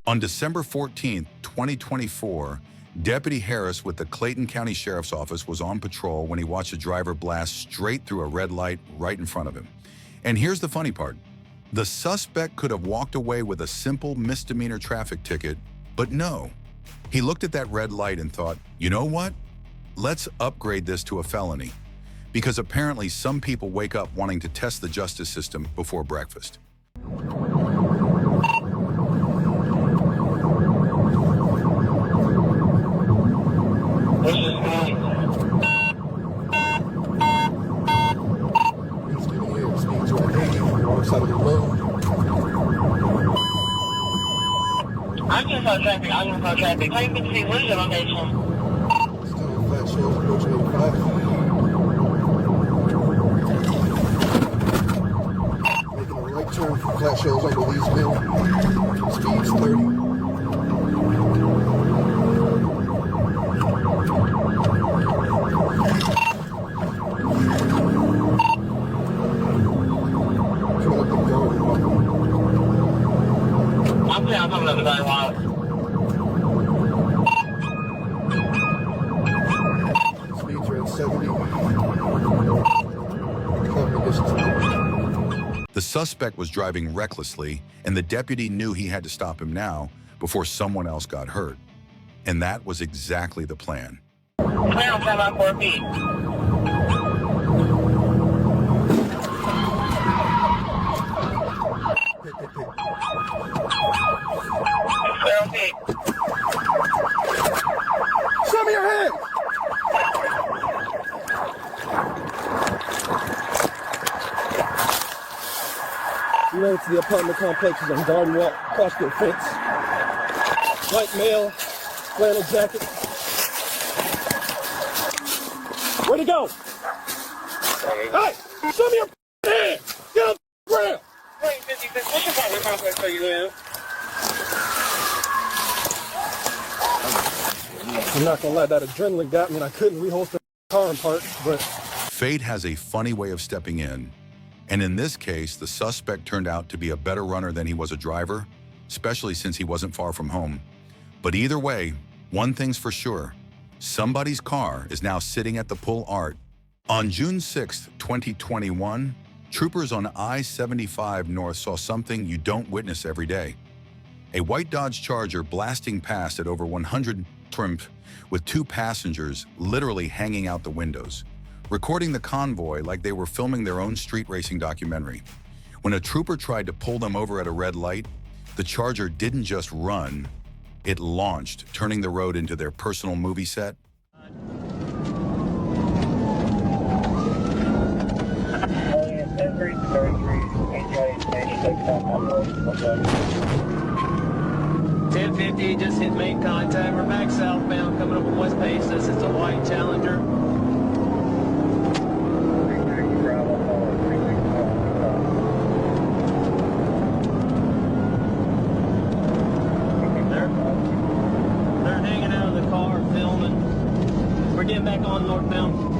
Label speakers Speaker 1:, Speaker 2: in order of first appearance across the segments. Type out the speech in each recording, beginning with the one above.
Speaker 1: On December 14, 2024, Deputy Harris with the Clayton County Sheriff's Office was on patrol when he watched a driver blast straight through a red light right in front of him. And here's the funny part. The suspect could have walked away with a simple misdemeanor traffic ticket, but no. He looked at that red light and thought, you know what? Let's upgrade this to a felony. Because apparently some people wake up wanting to test the justice system before breakfast.
Speaker 2: I'm just on traffic. Claim 15, what is your location?
Speaker 3: Still on flat shows, approaching 85. Making a right turn from flat shows over Lee's Mill. Speed's 30.
Speaker 2: I'm coming up the very wild.
Speaker 3: Speeds are at 70.
Speaker 1: The suspect was driving recklessly, and the deputy knew he had to stop him now before someone else got hurt. And that was exactly the plan.
Speaker 2: Clear on 10 on 4 feet. Clear on feet.
Speaker 3: Show me your hand! You know, it's the apartment complexes on Garden Walk, across the fence. White male, flannel jacket. Where'd he go? Hey! Show me your hand! Get on the ground!
Speaker 2: Wait, 56, what's your apartment complex where you live?
Speaker 3: I'm not gonna lie, that adrenaline got me and I couldn't reholster the car in park, but...
Speaker 1: Fate has a funny way of stepping in. And in this case, the suspect turned out to be a better runner than he was a driver, especially since he wasn't far from home. But either way, one thing's for sure. Somebody's car is now sitting at the Pull Art. On June 6, 2021, troopers on I-75 North saw something you don't witness every day. A white Dodge Charger blasting past at over 100 trimp with 2 passengers literally hanging out the windows, recording the convoy like they were filming their own street racing documentary. When a trooper tried to pull them over at a red light, the Charger didn't just run, it launched, turning the road into their personal movie set.
Speaker 4: 1050, just hit main contact. We're back southbound, coming up on West Paces. It's a white Challenger. They're hanging out of the car, filming. We're getting back on northbound.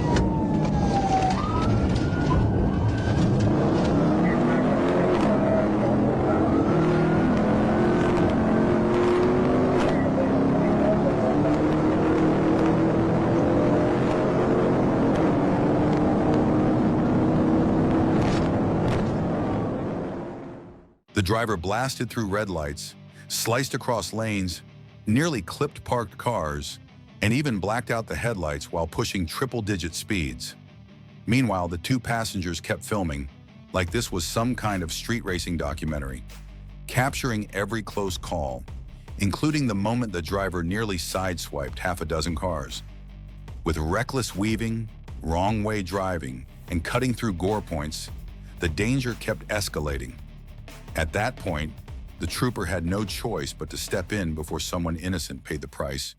Speaker 1: The driver blasted through red lights, sliced across lanes, nearly clipped parked cars, and even blacked out the headlights while pushing triple-digit speeds. Meanwhile, the 2 passengers kept filming, like this was some kind of street racing documentary, capturing every close call, including the moment the driver nearly sideswiped half a dozen cars. With reckless weaving, wrong-way driving, and cutting through gore points, the danger kept escalating. At that point, the trooper had no choice but to step in before someone innocent paid the price.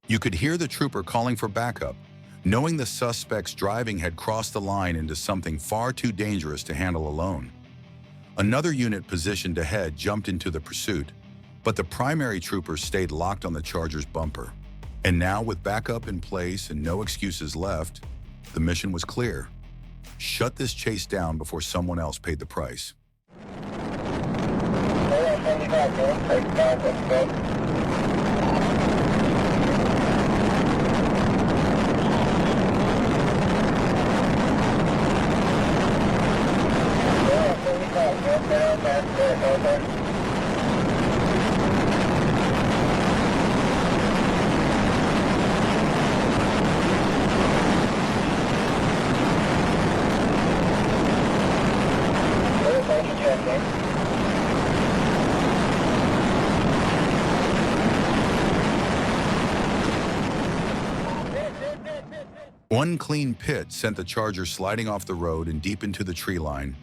Speaker 1: You could hear the trooper calling for backup, knowing the suspect's driving had crossed the line into something far too dangerous to handle alone. Another unit positioned ahead jumped into the pursuit, but the primary trooper stayed locked on the Charger's bumper. And now, with backup in place and no excuses left, the mission was clear. Shut this chase down before someone else paid the price. One clean pit sent the Charger sliding off the road and deep into the tree line,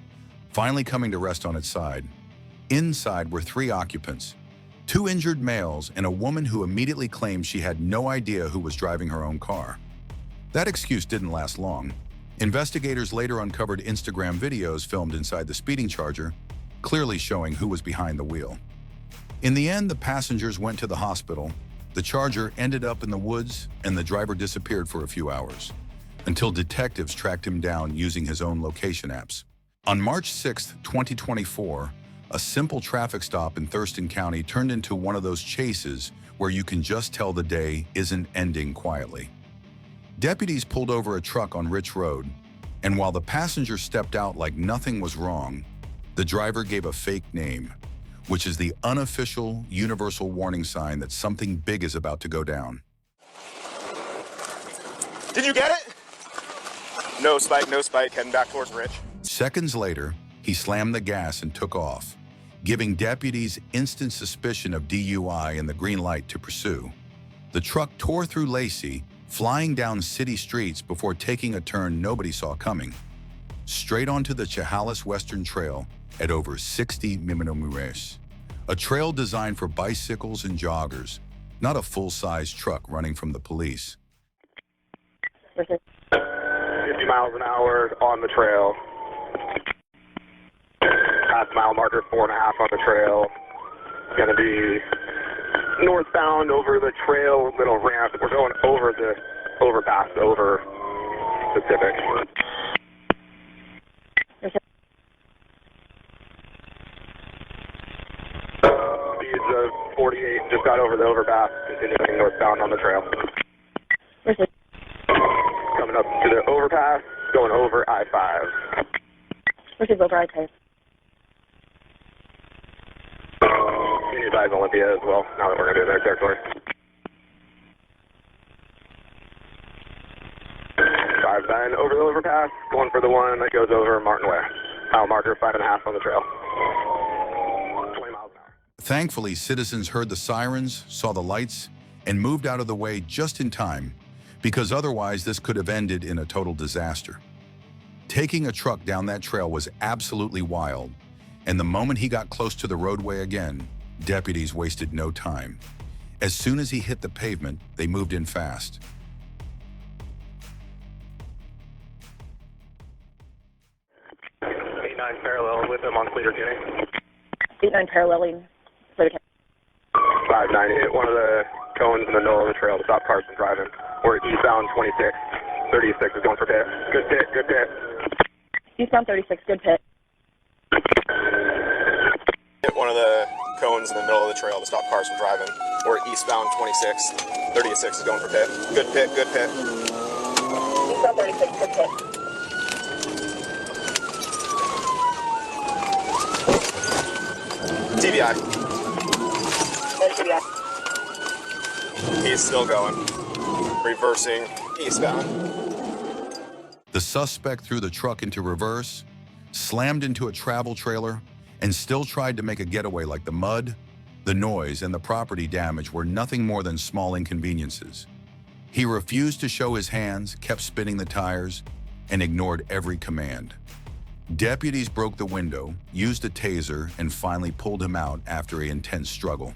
Speaker 1: finally coming to rest on its side. Inside were 3 occupants, 2 injured males and a woman who immediately claimed she had no idea who was driving her own car. That excuse didn't last long. Investigators later uncovered Instagram videos filmed inside the speeding Charger, clearly showing who was behind the wheel. In the end, the passengers went to the hospital. The Charger ended up in the woods and the driver disappeared for a few hours, until detectives tracked him down using his own location apps. On March 6, 2024, a simple traffic stop in Thurston County turned into one of those chases where you can just tell the day isn't ending quietly. Deputies pulled over a truck on Rich Road, and while the passenger stepped out like nothing was wrong, the driver gave a fake name, which is the unofficial universal warning sign that something big is about to go down.
Speaker 5: Did you get it? No spike, heading back towards Rich.
Speaker 1: Seconds later, he slammed the gas and took off, giving deputies instant suspicion of DUI and the green light to pursue. The truck tore through Lacey, flying down city streets before taking a turn nobody saw coming, straight onto the Chehalis Western Trail at over 60 km/h, a trail designed for bicycles and joggers, not a full-size truck running from the police.
Speaker 5: 50 miles an hour on the trail. Past mile marker 4.5 on the trail. Going to be northbound over the trail, little ramp. We're going over the overpass, over Pacific. Speeds of 48, just got over the overpass, continuing northbound on the trail. Coming up to the overpass, going over I-5.
Speaker 6: Which is over I-5.
Speaker 5: You need to advise Olympia as well, now that we're going to be in their territory. 5-9 over the overpass, going for the one that goes over Martin Way. Mile marker 5.5 on the trail. 20 miles an hour.
Speaker 1: Thankfully, citizens heard the sirens, saw the lights, and moved out of the way just in time, because otherwise this could have ended in a total disaster. Taking a truck down that trail was absolutely wild, and the moment he got close to the roadway again, deputies wasted no time. As soon as he hit the pavement, they moved in fast.
Speaker 5: 89 parallel with him on Cleater Tuning.
Speaker 6: 89 paralleling.
Speaker 5: 590 hit one of the cones in the middle of the trail to stop cars from driving. We're eastbound 26. 36 is going for pit. Good pit, good pit.
Speaker 6: Eastbound 36, good pit.
Speaker 5: Hit one of the
Speaker 7: cones in the middle of the trail to stop cars from driving. We're eastbound 26. 36 is going for pit. Good pit, good pit.
Speaker 6: Eastbound 36, good pit.
Speaker 7: TBI.
Speaker 6: TBI.
Speaker 7: He's still going. Reversing eastbound.
Speaker 1: The suspect threw the truck into reverse, slammed into a travel trailer, and still tried to make a getaway like the mud, the noise, and the property damage were nothing more than small inconveniences. He refused to show his hands, kept spinning the tires, and ignored every command. Deputies broke the window, used a taser, and finally pulled him out after an intense struggle.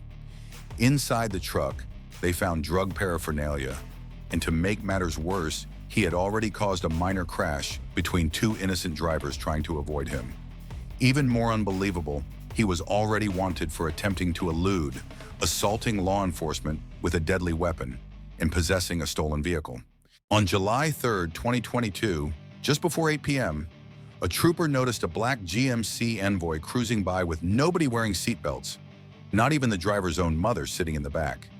Speaker 1: Inside the truck, they found drug paraphernalia, and to make matters worse, he had already caused a minor crash between two innocent drivers trying to avoid him. Even more unbelievable, he was already wanted for attempting to elude, assaulting law enforcement with a deadly weapon, and possessing a stolen vehicle. On July 3, 2022, just before 8 p.m., a trooper noticed a black GMC Envoy cruising by with nobody wearing seatbelts, not even the driver's own mother sitting in the back.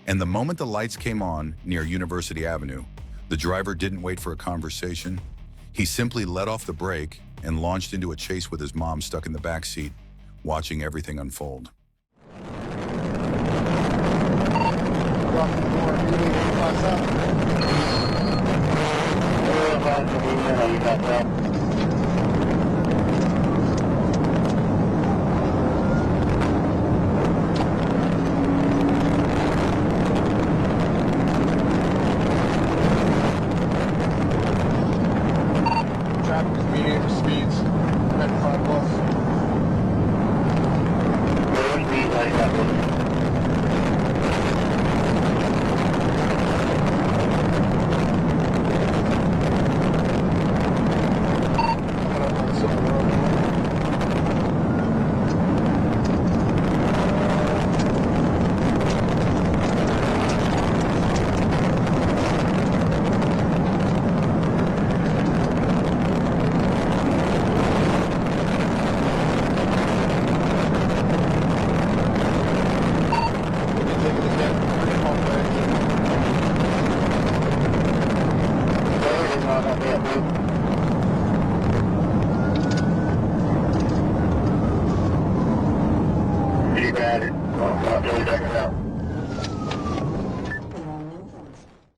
Speaker 1: And the moment the lights came on near University Avenue, the driver didn't wait for a conversation. He simply let off the brake and launched into a chase with his mom stuck in the back seat, watching everything unfold.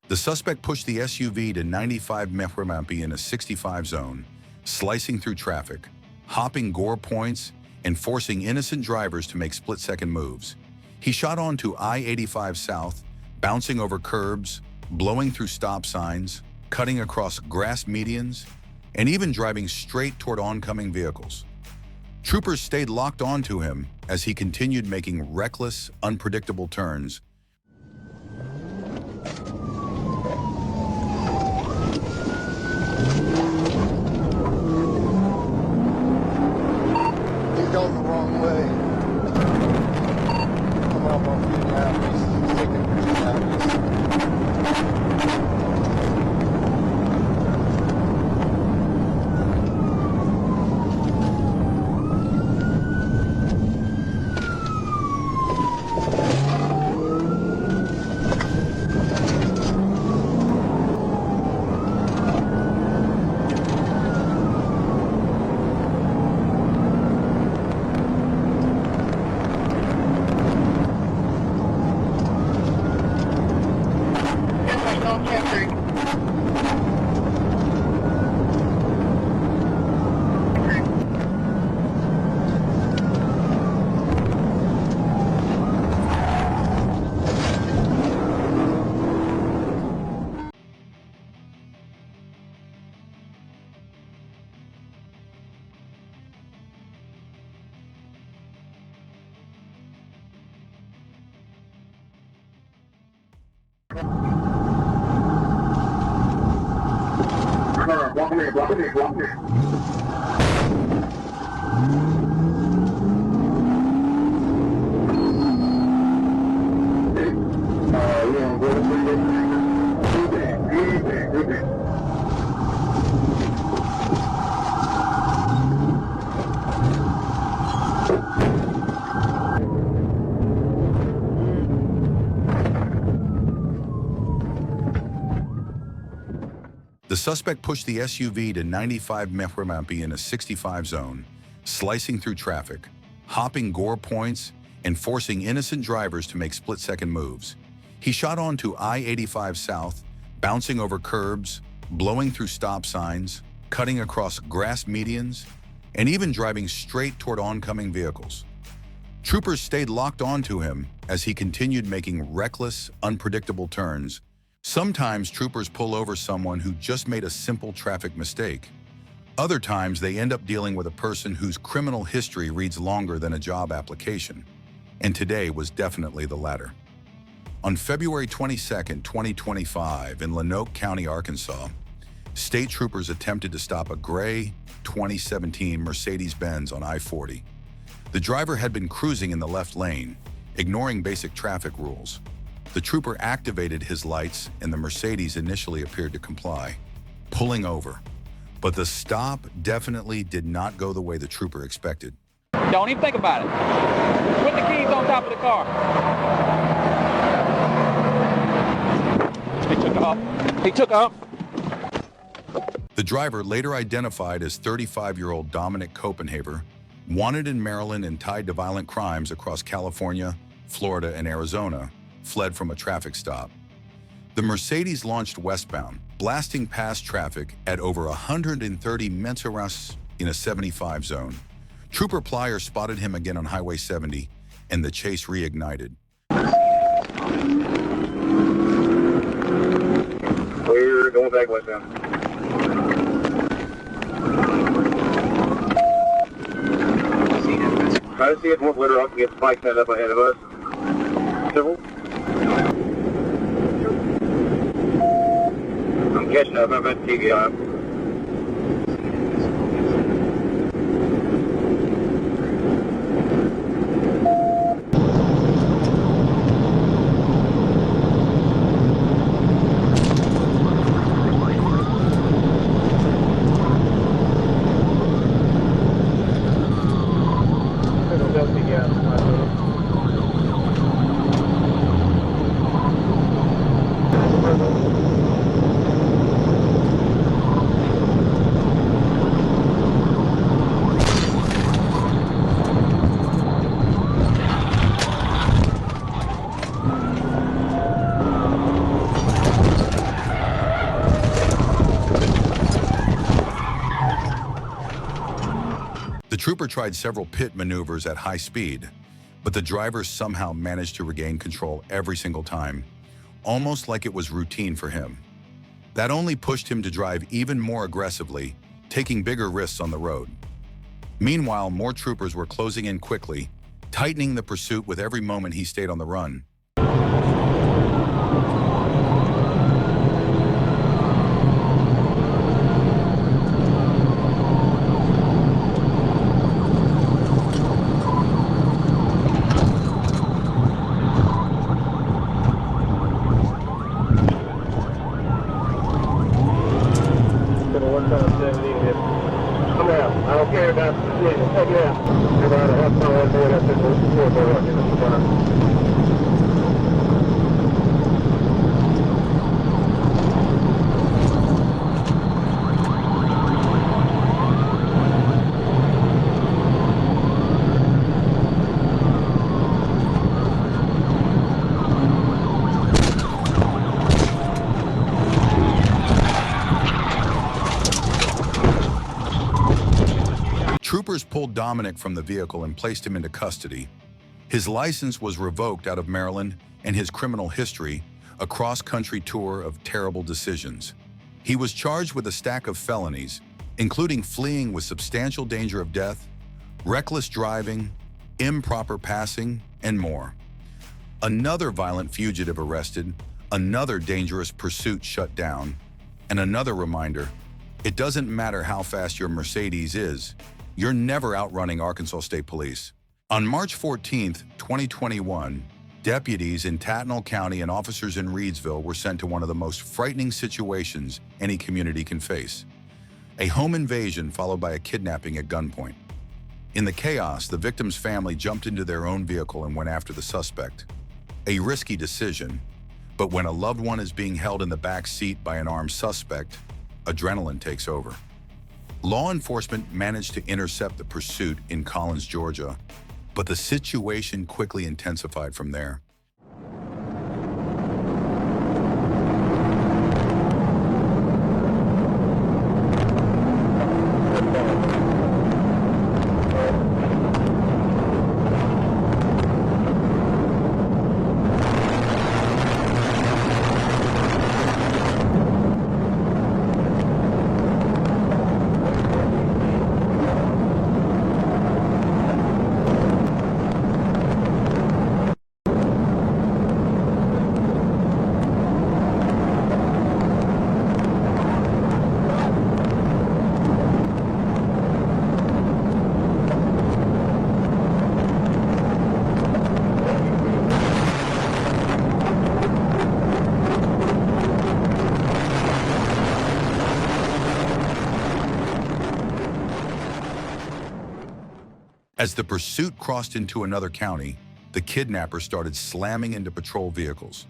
Speaker 1: The suspect pushed the SUV to 95 mph in a 65 zone, slicing through traffic, hopping gore points, and forcing innocent drivers to make split-second moves. He shot onto I-85 South, bouncing over curbs, blowing through stop signs, cutting across grass medians, and even driving straight toward oncoming vehicles. Troopers stayed locked onto him as he continued making reckless, unpredictable turns.
Speaker 3: He's going the wrong way. Coming up on Kidnapping, taking Kidnapping.
Speaker 5: Block me.
Speaker 1: suspect pushed the SUV to 95 mph in a 65 zone, slicing through traffic, hopping gore points, and forcing innocent drivers to make split-second moves. He shot onto I-85 South, bouncing over curbs, blowing through stop signs, cutting across grass medians, and even driving straight toward oncoming vehicles. Troopers stayed locked onto him as he continued making reckless, unpredictable turns. Sometimes troopers pull over someone who just made a simple traffic mistake. Other times they end up dealing with a person whose criminal history reads longer than a job application. And today was definitely the latter. On February 22, 2025, in Lanoke County, Arkansas, state troopers attempted to stop a gray 2017 Mercedes-Benz on I-40. The driver had been cruising in the left lane, ignoring basic traffic rules. The trooper activated his lights and the Mercedes initially appeared to comply, pulling over. But the stop definitely did not go the way the trooper expected.
Speaker 8: Don't even think about it. Put the keys on top of the car. He took off. He took off.
Speaker 1: The driver, later identified as 35-year-old Dominic Copenhaver, wanted in Maryland and tied to violent crimes across California, Florida, and Arizona, fled from a traffic stop. The Mercedes launched westbound, blasting past traffic at over 130 mph in a 75 zone. Trooper Plyer spotted him again on Highway 70, and the chase reignited.
Speaker 5: We're going back westbound. Try to see it won't litter up and get the bike set up ahead of us. Civil. I'm catching up. I've got the TV on.
Speaker 1: The trooper tried several pit maneuvers at high speed, but the driver somehow managed to regain control every single time, almost like it was routine for him. That only pushed him to drive even more aggressively, taking bigger risks on the road. Meanwhile, more troopers were closing in quickly, tightening the pursuit with every moment he stayed on the run.
Speaker 5: I don't care about the decision. Take it out.
Speaker 1: Troopers pulled Dominic from the vehicle and placed him into custody. His license was revoked out of Maryland, and his criminal history, a cross-country tour of terrible decisions. He was charged with a stack of felonies, including fleeing with substantial danger of death, reckless driving, improper passing, and more. Another violent fugitive arrested, another dangerous pursuit shut down, and another reminder, it doesn't matter how fast your Mercedes is, you're never outrunning Arkansas State Police. On March 14, 2021, deputies in Tattnall County and officers in Reedsville were sent to one of the most frightening situations any community can face: a home invasion followed by a kidnapping at gunpoint. In the chaos, the victim's family jumped into their own vehicle and went after the suspect. A risky decision, but when a loved one is being held in the back seat by an armed suspect, adrenaline takes over. Law enforcement managed to intercept the pursuit in Collins, Georgia, but the situation quickly intensified from there. As the pursuit crossed into another county, the kidnapper started slamming into patrol vehicles,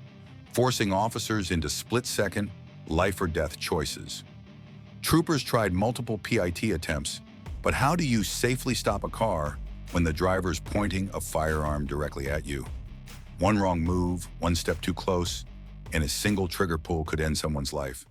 Speaker 1: forcing officers into split-second, life-or-death choices. Troopers tried multiple PIT attempts, but how do you safely stop a car when the driver's pointing a firearm directly at you? One wrong move, one step too close, and a single trigger pull could end someone's life.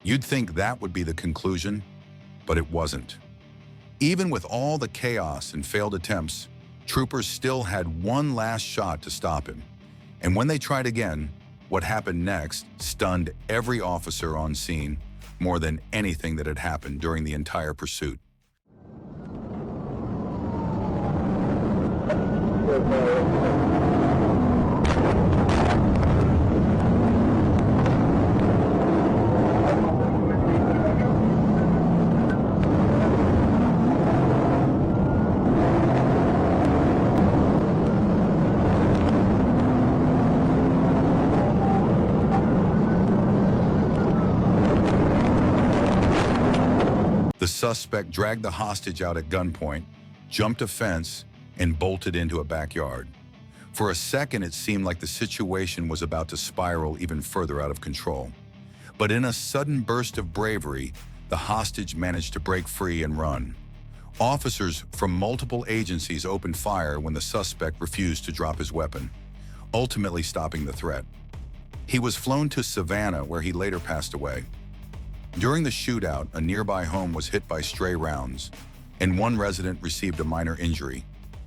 Speaker 1: You'd think that would be the conclusion, but it wasn't. Even with all the chaos and failed attempts, troopers still had one last shot to stop him. And when they tried again, what happened next stunned every officer on scene more than anything that had happened during the entire pursuit. The suspect dragged the hostage out at gunpoint, jumped a fence, and bolted into a backyard. For a second, it seemed like the situation was about to spiral even further out of control. But in a sudden burst of bravery, the hostage managed to break free and run. Officers from multiple agencies opened fire when the suspect refused to drop his weapon, ultimately stopping the threat. He was flown to Savannah, where he later passed away. During the shootout, a nearby home was hit by stray rounds, and one resident received a minor injury,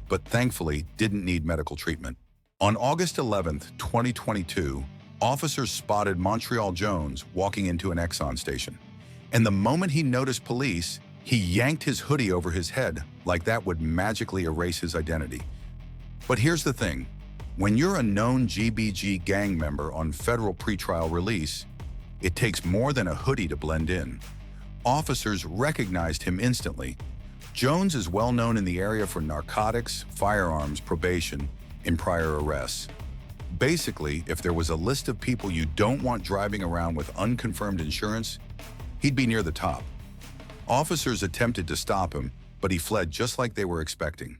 Speaker 1: but thankfully didn't need medical treatment. On August 11th, 2022, officers spotted Montreal Jones walking into an Exxon station. And the moment he noticed police, he yanked his hoodie over his head like that would magically erase his identity. But here's the thing. When you're a known GBG gang member on federal pretrial release, it takes more than a hoodie to blend in. Officers recognized him instantly. Jones is well known in the area for narcotics, firearms, probation, and prior arrests. Basically, if there was a list of people you don't want driving around with unconfirmed insurance, he'd be near the top. Officers attempted to stop him, but he fled just like they were expecting.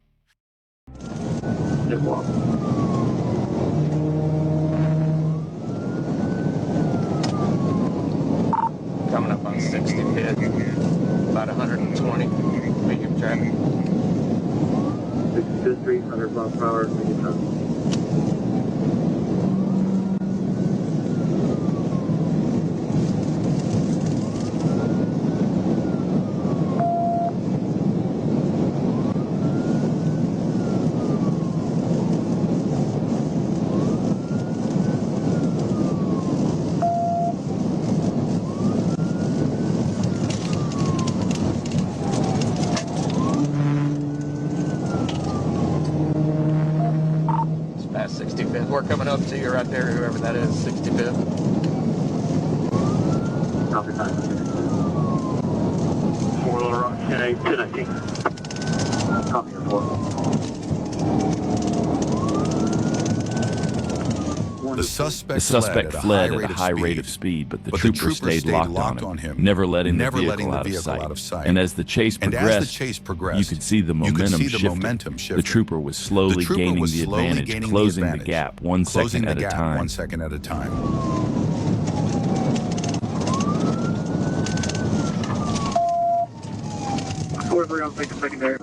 Speaker 4: Coming up on 60 pit, about 120, medium traffic.
Speaker 9: 62nd Street, 100 miles per hour, medium traffic.
Speaker 4: Past 65th. We're coming up to you right there, whoever that is, 65th.
Speaker 9: Copy time. 4 Little Rock, 10-19. Copy your 4.
Speaker 1: The suspect fled at a high rate of speed, but the trooper stayed locked on him, never letting the vehicle out of sight. And as the chase progressed, you could see the momentum shifting. The trooper was slowly gaining the advantage, closing the gap one second at a time.
Speaker 9: 43 on secondary.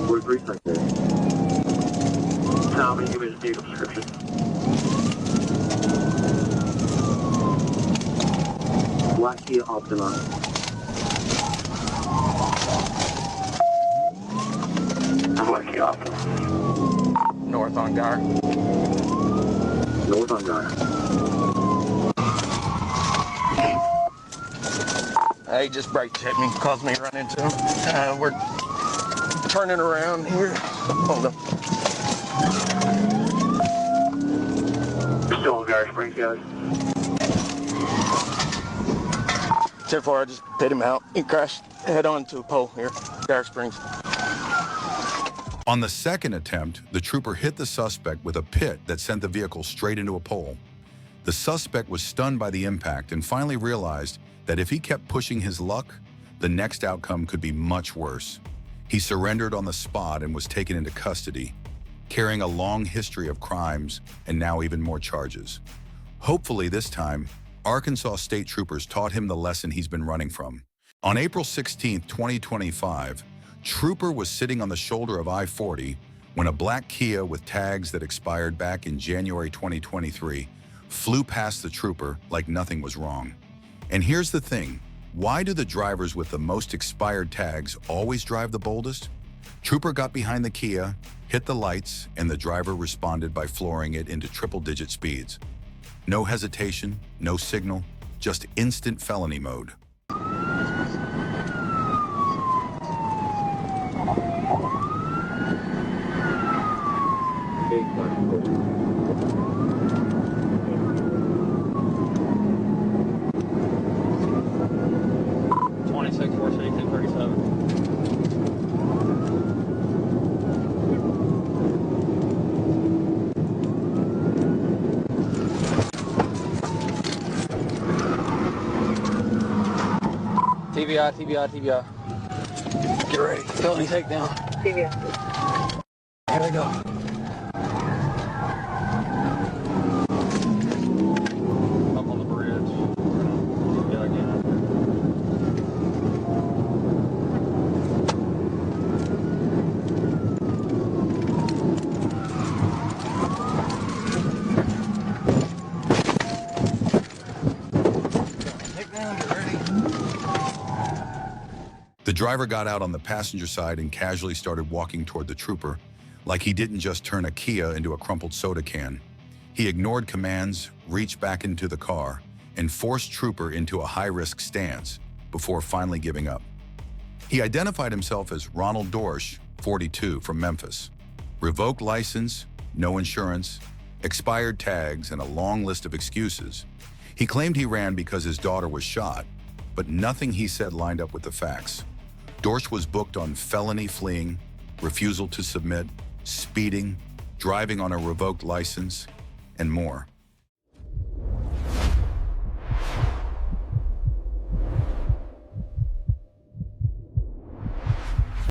Speaker 9: 43 secondary. Tommy, give me the vehicle description. Black Kia Optima. Black Kia Optima.
Speaker 4: North on Gar.
Speaker 9: North on Gar.
Speaker 4: He just braked hit me, caused me to run into him. We're turning around here. Hold on.
Speaker 9: Still on Gar Springs, guys.
Speaker 4: 10-4, I just hit him out. He crashed head on to a pole here, Gar Springs.
Speaker 1: On the second attempt, the trooper hit the suspect with a pit that sent the vehicle straight into a pole. The suspect was stunned by the impact and finally realized that if he kept pushing his luck, the next outcome could be much worse. He surrendered on the spot and was taken into custody, carrying a long history of crimes and now even more charges. Hopefully this time, Arkansas state troopers taught him the lesson he's been running from. On April 16, 2025, Trooper was sitting on the shoulder of I-40 when a black Kia with tags that expired back in January 2023 flew past the trooper like nothing was wrong. And here's the thing, why do the drivers with the most expired tags always drive the boldest? Trooper got behind the Kia, hit the lights, and the driver responded by flooring it into triple-digit speeds. No hesitation, no signal, just instant felony mode.
Speaker 4: TBI. Get ready. Felony takedown.
Speaker 6: TBI.
Speaker 4: Here we go. Up on the bridge. Yeah, again. Takedown, get ready.
Speaker 1: The driver got out on the passenger side and casually started walking toward the trooper, like he didn't just turn a Kia into a crumpled soda can. He ignored commands, reached back into the car, and forced Trooper into a high-risk stance before finally giving up. He identified himself as Ronald Dorsch, 42, from Memphis. Revoked license, no insurance, expired tags, and a long list of excuses. He claimed he ran because his daughter was shot, but nothing he said lined up with the facts. Dorsch was booked on felony fleeing, refusal to submit, speeding, driving on a revoked license, and more.